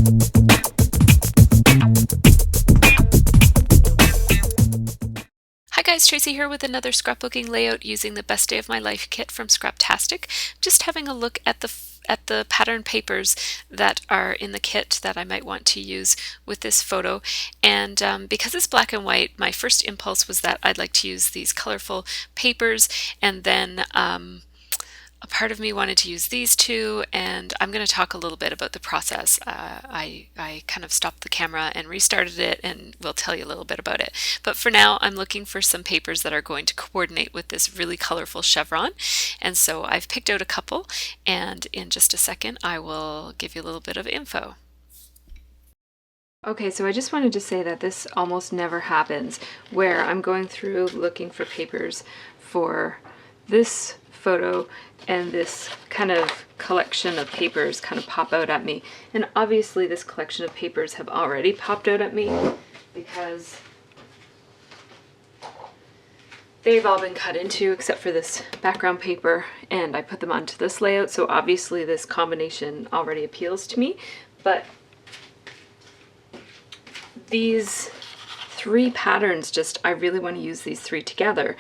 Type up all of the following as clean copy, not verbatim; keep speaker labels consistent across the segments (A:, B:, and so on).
A: Hi guys, Tracy here with another scrapbooking layout using the Best Day of My Life kit from Scraptastic. Just having a look at the pattern papers that are in the kit that I might want to use with this photo. And because it's black and white, my first impulse was that I'd like to use these colorful papers, and then a part of me wanted to use these two, and I'm going to talk a little bit about the process. I kind of stopped the camera and restarted it, and we'll tell you a little bit about it. But for now, I'm looking for some papers that are going to coordinate with this really colorful chevron. And so I've picked out a couple, and in just a second, I will give you a little bit of info. Okay, so I just wanted to say that this almost never happens, where I'm going through looking for papers for this photo and this kind of collection of papers kind of pop out at me. And obviously this collection of papers have already popped out at me because they've all been cut into except for this background paper, and I put them onto this layout, so obviously this combination already appeals to me. But these three patterns, I really want to use these three together.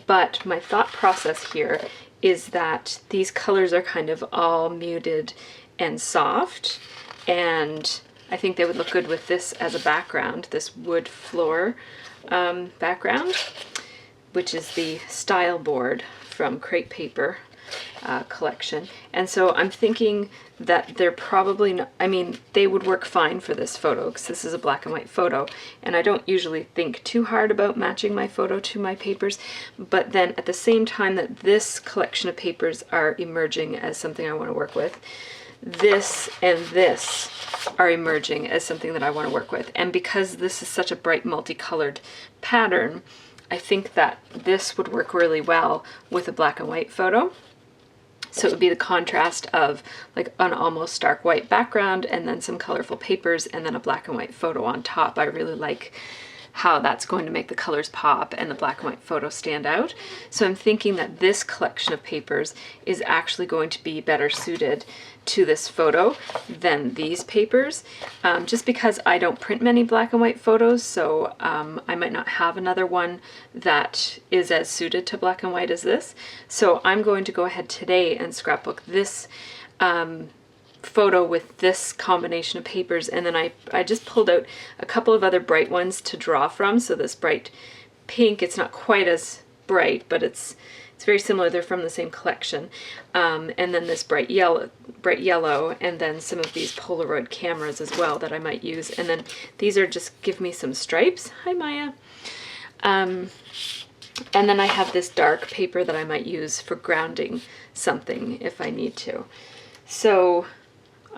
A: But my thought process here is that these colors are kind of all muted and soft, and I think they would look good with this as a background, this wood floor background, which is the style board from Crepe Paper collection. And so I'm thinking that they're probably not, I mean, they would work fine for this photo because this is a black and white photo, and I don't usually think too hard about matching my photo to my papers. But then at the same time that this collection of papers are emerging as something I want to work with, this and this are emerging as something that I want to work with. And because this is such a bright multicolored pattern, I think that this would work really well with a black and white photo. So it would be the contrast of like an almost stark white background and then some colorful papers and then a black and white photo on top. I really like how that's going to make the colors pop and the black and white photo stand out. So I'm thinking that this collection of papers is actually going to be better suited to this photo than these papers, just because I don't print many black and white photos, so I might not have another one that is as suited to black and white as this. So I'm going to go ahead today and scrapbook this photo with this combination of papers, and then I just pulled out a couple of other bright ones to draw from. So this bright pink, it's not quite as bright, but it's very similar. They're from the same collection. And then this bright yellow, and then some of these Polaroid cameras as well that I might use. And then these are just give me some stripes. Hi, Maya. And then I have this dark paper that I might use for grounding something if I need to. So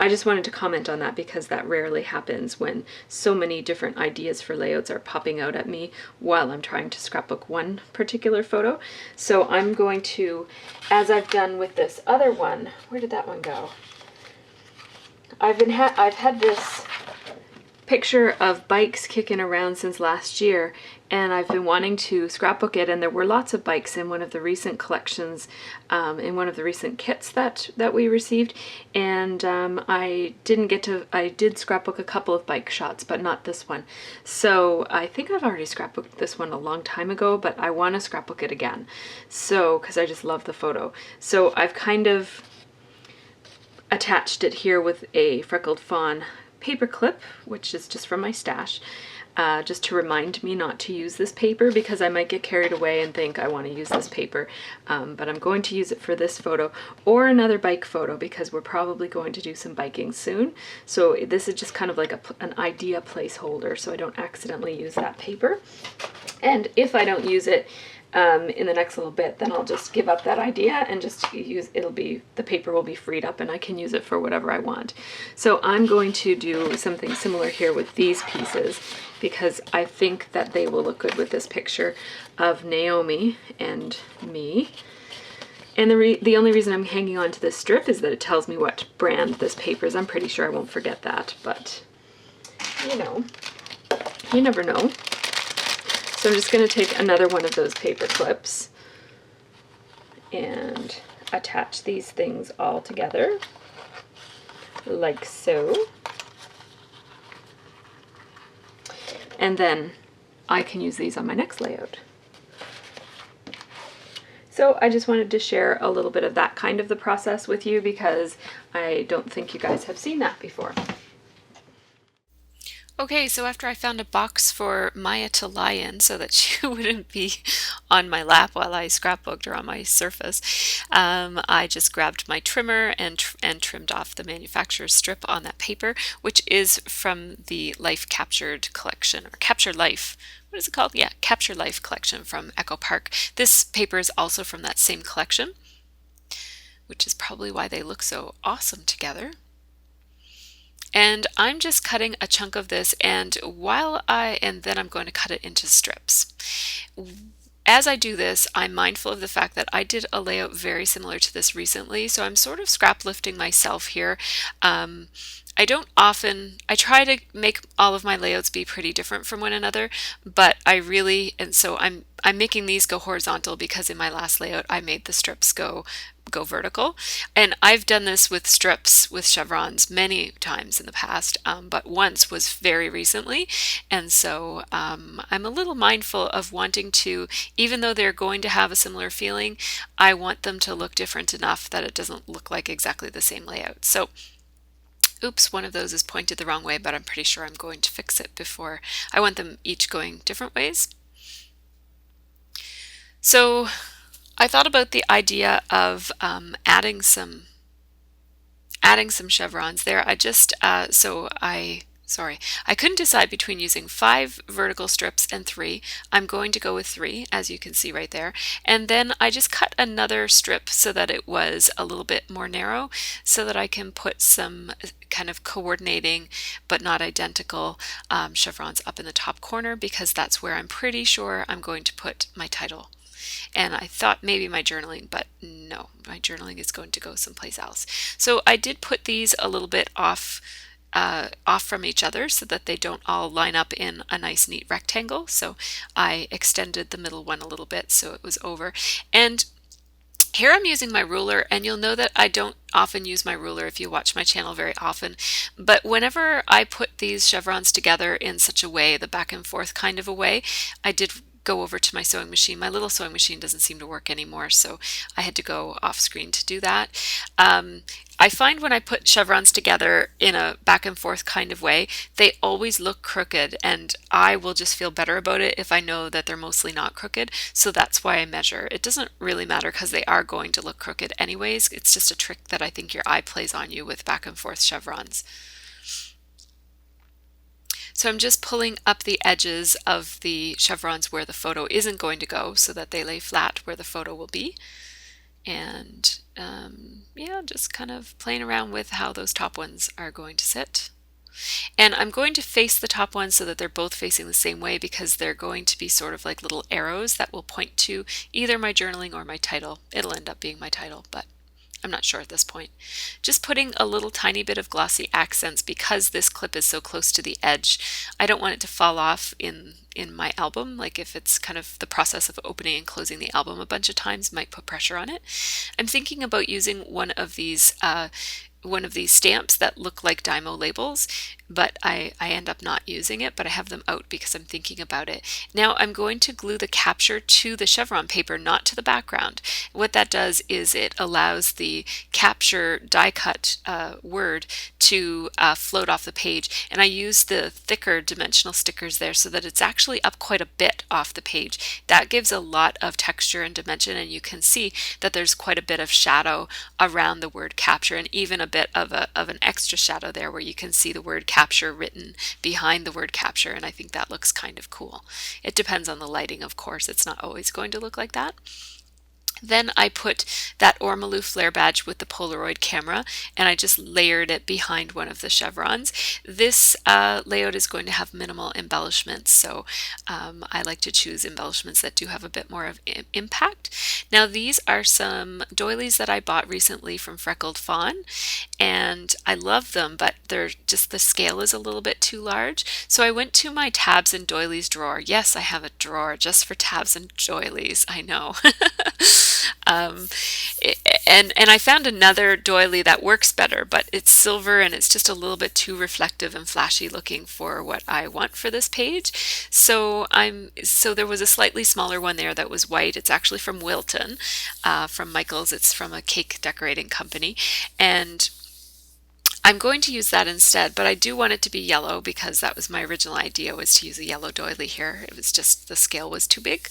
A: I just wanted to comment on that because that rarely happens when so many different ideas for layouts are popping out at me while I'm trying to scrapbook one particular photo. So I'm going to, as I've done with this other one, where did that one go? I've had this picture of bikes kicking around since last year, and I've been wanting to scrapbook it, and there were lots of bikes in one of the recent collections, in one of the recent kits that we received, and I did scrapbook a couple of bike shots, but not this one. So I think I've already scrapbooked this one a long time ago, but I want to scrapbook it again, so because I just love the photo. So I've kind of attached it here with a Freckled Fawn paper clip, which is just from my stash, just to remind me not to use this paper because I might get carried away and think I want to use this paper, but I'm going to use it for this photo or another bike photo because we're probably going to do some biking soon. So this is just kind of like an idea placeholder so I don't accidentally use that paper. And if I don't use it in the next little bit, then I'll just give up that idea and just use, the paper will be freed up and I can use it for whatever I want. So I'm going to do something similar here with these pieces because I think that they will look good with this picture of Naomi and me. And the only reason I'm hanging on to this strip is that it tells me what brand this paper is. I'm pretty sure I won't forget that, but you know, you never know. So I'm just going to take another one of those paper clips and attach these things all together like so. and then I can use these on my next layout. So I just wanted to share a little bit of that kind of the process with you because I don't think you guys have seen that before.
B: Okay, so after I found a box for Maya to lie in so that she wouldn't be on my lap while I scrapbooked or on my surface, I just grabbed my trimmer and trimmed off the manufacturer's strip on that paper, which is from the Life Captured collection, or Capture Life. What is it called? Yeah, Capture Life collection from Echo Park. This paper is also from that same collection, which is probably why they look so awesome together. And I'm just cutting a chunk of this, and then I'm going to cut it into strips. As I do this, I'm mindful of the fact that I did a layout very similar to this recently, so I'm sort of scrap lifting myself here. I try to make all of my layouts be pretty different from one another, but I'm making these go horizontal because in my last layout I made the strips go vertical. And I've done this with strips with chevrons many times in the past, but once was very recently. And so I'm a little mindful of wanting to, even though they're going to have a similar feeling, I want them to look different enough that it doesn't look like exactly the same layout. So oops, one of those is pointed the wrong way, but I'm pretty sure I'm going to fix it before. I want them each going different ways. So I thought about the idea of adding some chevrons there. I couldn't decide between using 5 vertical strips and 3. I'm going to go with 3, as you can see right there. And then I just cut another strip so that it was a little bit more narrow, so that I can put some kind of coordinating but not identical chevrons up in the top corner, because that's where I'm pretty sure I'm going to put my title. And I thought maybe my journaling, but no, my journaling is going to go someplace else. So I did put these a little bit off from each other so that they don't all line up in a nice neat rectangle. So I extended the middle one a little bit so it was over. And here I'm using my ruler, and you'll know that I don't often use my ruler if you watch my channel very often, but whenever I put these chevrons together in such a way, the back and forth kind of a way, I did go over to my sewing machine. My little sewing machine doesn't seem to work anymore, so I had to go off screen to do that. I find when I put chevrons together in a back and forth kind of way, they always look crooked, and I will just feel better about it if I know that they're mostly not crooked, so that's why I measure. It doesn't really matter because they are going to look crooked anyways. It's just a trick that I think your eye plays on you with back and forth chevrons. So I'm just pulling up the edges of the chevrons where the photo isn't going to go so that they lay flat where the photo will be. And yeah, just kind of playing around with how those top ones are going to sit. And I'm going to face the top ones so that they're both facing the same way, because they're going to be sort of like little arrows that will point to either my journaling or my title. It'll end up being my title, but I'm not sure at this point. Just putting a little tiny bit of glossy accents because this clip is so close to the edge. I don't want it to fall off in my album. Like if it's kind of the process of opening and closing the album a bunch of times might put pressure on it. I'm thinking about using one of these stamps that look like Dymo labels, but I end up not using it, but I have them out because I'm thinking about it. Now I'm going to glue the capture to the chevron paper, not to the background. What that does is it allows the capture die cut word to float off the page, and I use the thicker dimensional stickers there so that it's actually up quite a bit off the page. That gives a lot of texture and dimension, and you can see that there's quite a bit of shadow around the word capture, and even a bit of an extra shadow there where you can see the word capture written behind the word capture, and I think that looks kind of cool. It depends on the lighting, of course. It's not always going to look like that. Then I put that Ormolu flare badge with the Polaroid camera, and I just layered it behind one of the chevrons. This layout is going to have minimal embellishments, so I like to choose embellishments that do have a bit more of impact. Now these are some doilies that I bought recently from Freckled Fawn, and I love them, but they're just, the scale is a little bit too large. So I went to my tabs and doilies drawer. Yes, I have a drawer just for tabs and doilies, I know. Um, and I found another doily that works better, but it's silver and it's just a little bit too reflective and flashy looking for what I want for this page. So there was a slightly smaller one there that was white. It's actually from Wilton, from Michael's. It's from a cake decorating company, and I'm going to use that instead, but I do want it to be yellow because that was my original idea, was to use a yellow doily here. It was just the scale was too big.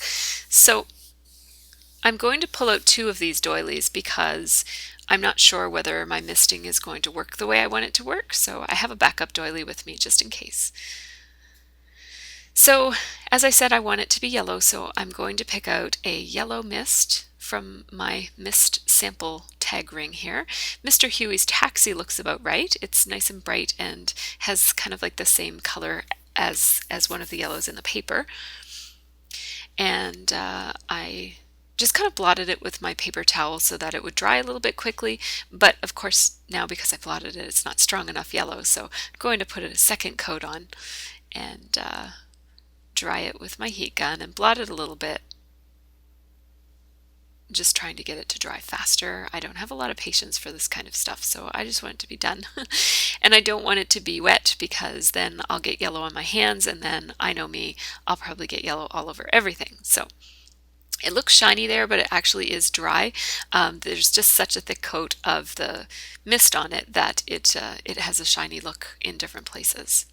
B: So I'm going to pull out two of these doilies because I'm not sure whether my misting is going to work the way I want it to work. So I have a backup doily with me just in case. So as I said, I want it to be yellow, so I'm going to pick out a yellow mist from my mist sample tag ring here. Mr. Huey's Taxi looks about right. It's nice and bright and has kind of like the same color as one of the yellows in the paper. And I just kind of blotted it with my paper towel so that it would dry a little bit quickly. But of course, now because I blotted it, it's not strong enough yellow. So I'm going to put a second coat on and dry it with my heat gun and blot it a little bit. Just trying to get it to dry faster. I don't have a lot of patience for this kind of stuff, so I just want it to be done. And I don't want it to be wet because then I'll get yellow on my hands, and then I know me, I'll probably get yellow all over everything. So it looks shiny there, but it actually is dry. There's just such a thick coat of the mist on it that it has a shiny look in different places.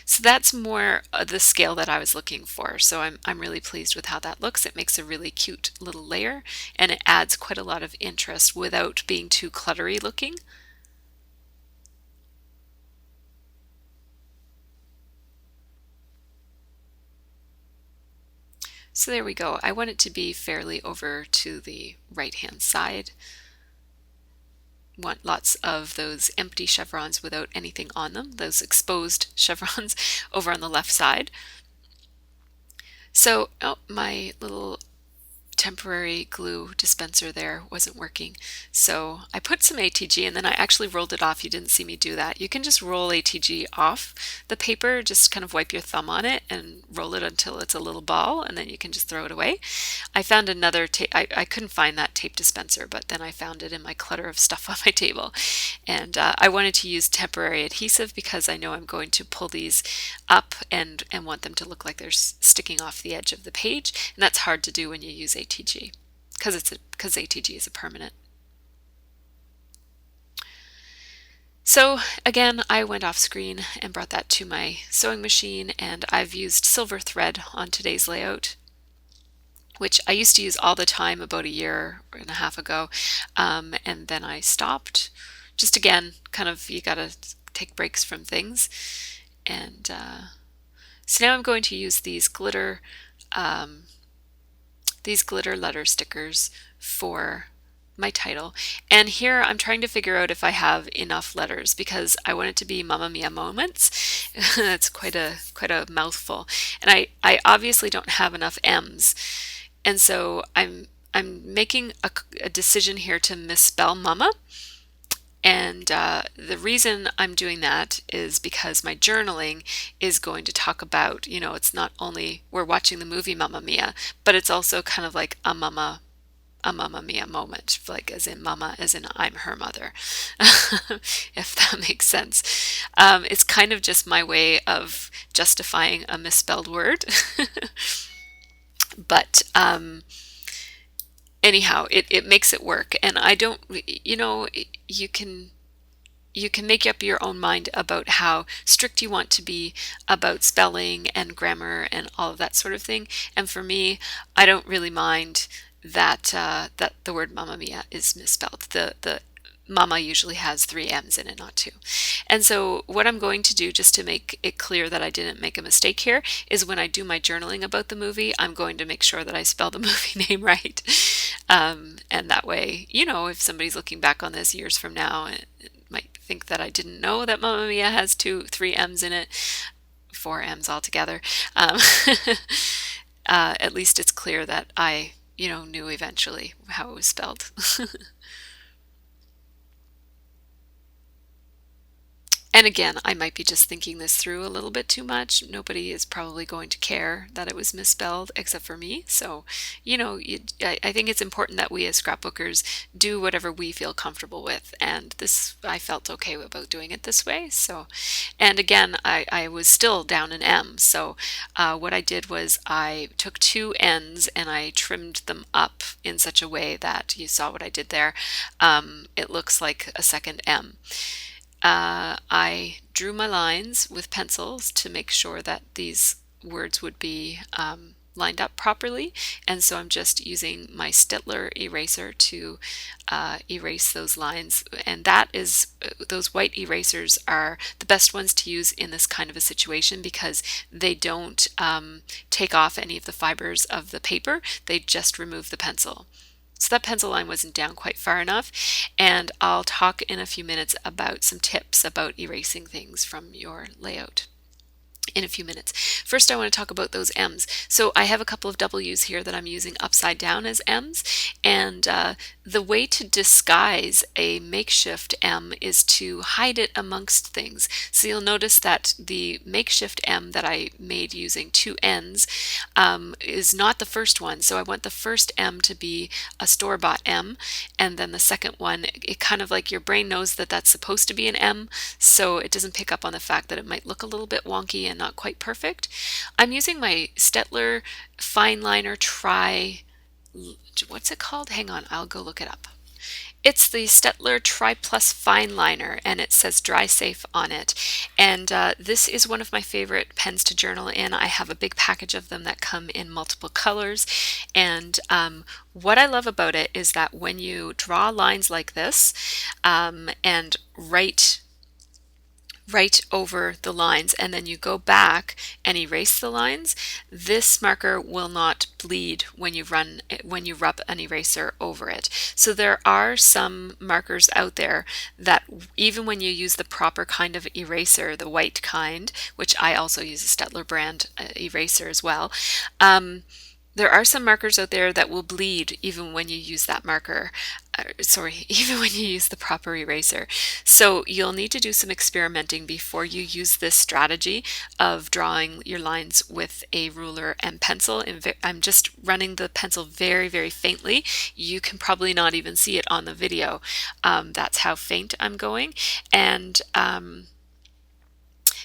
B: So that's more the scale that I was looking for. So I'm really pleased with how that looks. It makes a really cute little layer, and it adds quite a lot of interest without being too cluttery looking. So there we go. I want it to be fairly over to the right hand side. Want lots of those empty chevrons without anything on them, those exposed chevrons over on the left side. So, oh, my little temporary glue dispenser there wasn't working. So I put some ATG and then I actually rolled it off. You didn't see me do that. You can just roll ATG off the paper, just kind of wipe your thumb on it and roll it until it's a little ball, and then you can just throw it away. I found another tape. I couldn't find that tape dispenser, but then I found it in my clutter of stuff on my table. And I wanted to use temporary adhesive because I know I'm going to pull these up and want them to look like they're sticking off the edge of the page. And that's hard to do when you use ATG because ATG is a permanent. So again, I went off screen and brought that to my sewing machine, and I've used silver thread on today's layout, which I used to use all the time about a year and a half ago, and then I stopped. Just again, kind of, you gotta take breaks from things. And so now I'm going to use these glitter letter stickers for my title. And here I'm trying to figure out if I have enough letters because I want it to be Mamma Mia moments. That's quite a mouthful. And I obviously don't have enough M's. And so I'm making a decision here to misspell mama. And the reason I'm doing that is because my journaling is going to talk about, it's not only we're watching the movie Mamma Mia, but it's also kind of like a Mamma Mia moment, like as in mama, as in I'm her mother, if that makes sense. It's kind of just my way of justifying a misspelled word. But anyhow, it makes it work. And I don't, you can make up your own mind about how strict you want to be about spelling and grammar and all of that sort of thing. And for me, I don't really mind that that the word Mamma Mia is misspelled. The mama usually has 3 M's in it, not 2. And so what I'm going to do, just to make it clear that I didn't make a mistake here, is when I do my journaling about the movie, I'm going to make sure that I spell the movie name right. And that way, if somebody's looking back on this years from now, it might think that I didn't know that Mamma Mia has 3 M's in it, 4 M's altogether. At least it's clear that I knew eventually how it was spelled. And again, I might be just thinking this through a little bit too much. Nobody is probably going to care that it was misspelled except for me. So, I think it's important that we as scrapbookers do whatever we feel comfortable with. And this, I felt okay about doing it this way. So, and again, I was still down an M. So, what I did was I took two ends and I trimmed them up in such a way that you saw what I did there. It looks like a second M. I drew my lines with pencils to make sure that these words would be lined up properly, and so I'm just using my Stettler eraser to erase those lines, and that is those white erasers are the best ones to use in this kind of a situation because they don't take off any of the fibers of the paper, they just remove the pencil. So that pencil line wasn't down quite far enough, and I'll talk in a few minutes about some tips about erasing things from your layout in a few minutes. First, I want to talk about those M's. So I have a couple of W's here that I'm using upside down as M's, and the way to disguise a makeshift M is to hide it amongst things. So you'll notice that the makeshift M that I made using two N's is not the first one. So I want the first M to be a store-bought M, and then the second one, it kind of like your brain knows that that's supposed to be an M, so it doesn't pick up on the fact that it might look a little bit wonky and not quite perfect. I'm using my Stettler Fine Liner what's it called? Hang on, I'll go look it up. It's the Stettler Tri Plus Fine Liner, and it says Dry Safe on it. And this is one of my favorite pens to journal in. I have a big package of them that come in multiple colors. And what I love about it is that when you draw lines like this and write over the lines and then you go back and erase the lines, this marker will not bleed when you rub an eraser over it. So there are some markers out there that even when you use the proper kind of eraser, the white kind, which I also use a Stettler brand eraser as well, there are some markers out there that will bleed even when you use that marker. Even when you use the proper eraser. So you'll need to do some experimenting before you use this strategy of drawing your lines with a ruler and pencil. I'm just running the pencil very, very faintly. You can probably not even see it on the video. That's how faint I'm going. And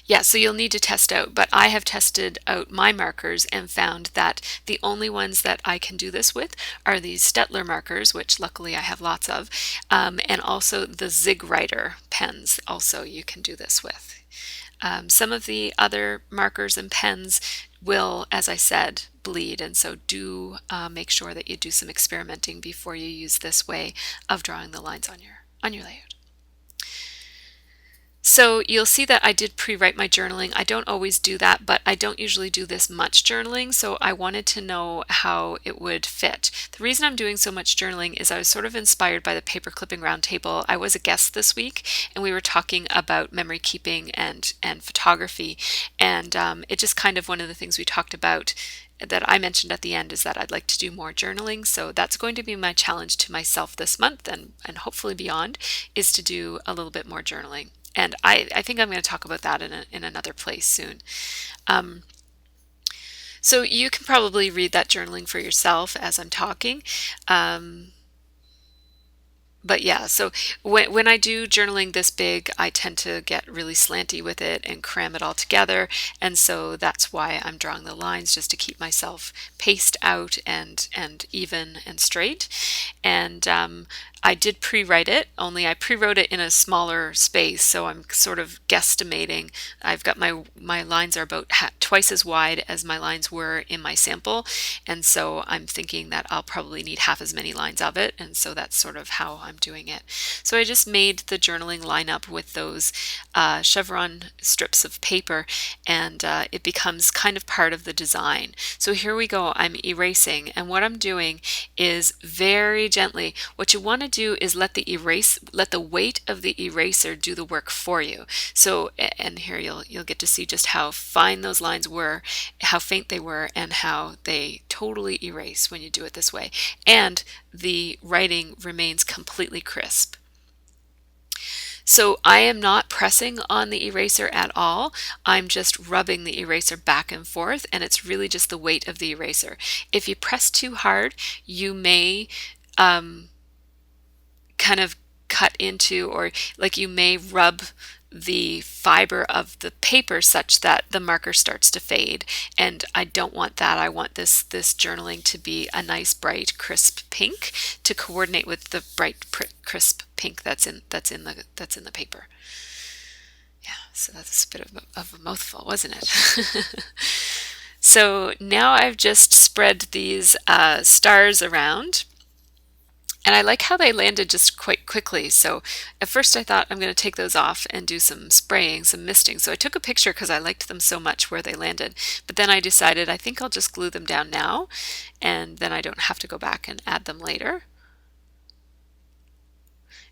B: yeah, so you'll need to test out, but I have tested out my markers and found that the only ones that I can do this with are these Stettler markers, which luckily I have lots of, and also the Zig Writer pens also you can do this with. Some of the other markers and pens will, as I said, bleed, and so do make sure that you do some experimenting before you use this way of drawing the lines on your layout. So you'll see that I did pre-write my journaling. I don't always do that, but I don't usually do this much journaling, so I wanted to know how it would fit. The reason I'm doing so much journaling is I was sort of inspired by the paper clipping roundtable. I was a guest this week, and we were talking about memory keeping and photography, and it just kind of one of the things we talked about that I mentioned at the end is that I'd like to do more journaling. So that's going to be my challenge to myself this month and hopefully beyond, is to do a little bit more journaling. And I think I'm going to talk about that in another place soon. So you can probably read that journaling for yourself as I'm talking. But yeah, so when I do journaling this big, I tend to get really slanty with it and cram it all together. And so that's why I'm drawing the lines, just to keep myself paced out and even and straight. And I did pre-write it, only I pre-wrote it in a smaller space, so I'm sort of guesstimating. I've got my lines are about twice as wide as my lines were in my sample, and so I'm thinking that I'll probably need half as many lines of it, and so that's sort of how I'm doing it. So I just made the journaling line up with those chevron strips of paper, and it becomes kind of part of the design. So here we go, I'm erasing, and what I'm doing is very gently, what you want to do is let the weight of the eraser do the work for you. So, and here you'll get to see just how fine those lines were, how faint they were, and how they totally erase when you do it this way. And the writing remains completely crisp. So I am not pressing on the eraser at all. I'm just rubbing the eraser back and forth, and it's really just the weight of the eraser. If you press too hard, you may um, kind of cut into, or like you may rub the fiber of the paper such that the marker starts to fade, and I don't want that. I want this journaling to be a nice bright crisp pink to coordinate with the bright crisp pink that's in the paper. Yeah, so that's a bit of a mouthful, wasn't it? So now I've just spread these stars around. And I like how they landed just quite quickly. So at first I thought I'm going to take those off and do some spraying, some misting. So I took a picture because I liked them so much where they landed. But then I decided I think I'll just glue them down now, and then I don't have to go back and add them later.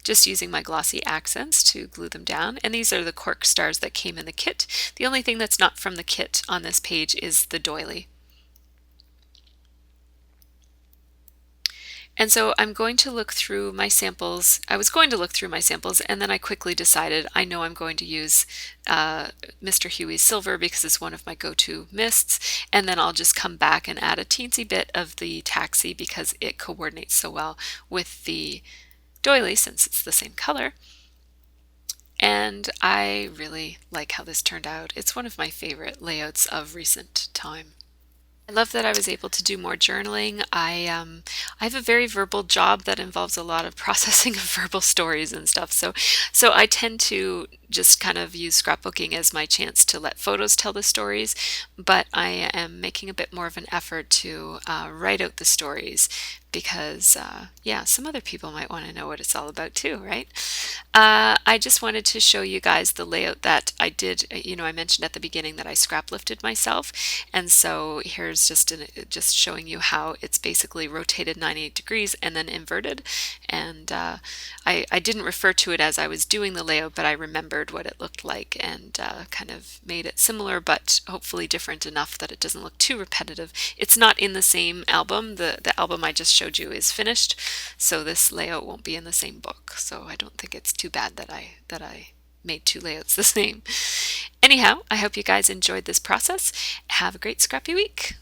B: Just using my glossy accents to glue them down. And these are the cork stars that came in the kit. The only thing that's not from the kit on this page is the doily. And so I'm going to look through my samples. I was going to look through my samples, and then I quickly decided I know I'm going to use Mr. Huey's Silver because it's one of my go-to mists, and then I'll just come back and add a teensy bit of the Taxi because it coordinates so well with the doily since it's the same color. And I really like how this turned out. It's one of my favorite layouts of recent time. I love that I was able to do more journaling. I have a very verbal job that involves a lot of processing of verbal stories and stuff. So I tend to just kind of use scrapbooking as my chance to let photos tell the stories, but I am making a bit more of an effort to write out the stories because, yeah, some other people might want to know what it's all about too, right? I just wanted to show you guys the layout that I did. I mentioned at the beginning that I scrap lifted myself, and so here's just showing you how it's basically rotated 98 degrees and then inverted. And I didn't refer to it as I was doing the layout, but I remembered what it looked like and kind of made it similar, but hopefully different enough that it doesn't look too repetitive. It's not in the same album. The album I just showed you is finished, so this layout won't be in the same book. So I don't think it's too bad that I made two layouts the same. Anyhow, I hope you guys enjoyed this process. Have a great scrappy week.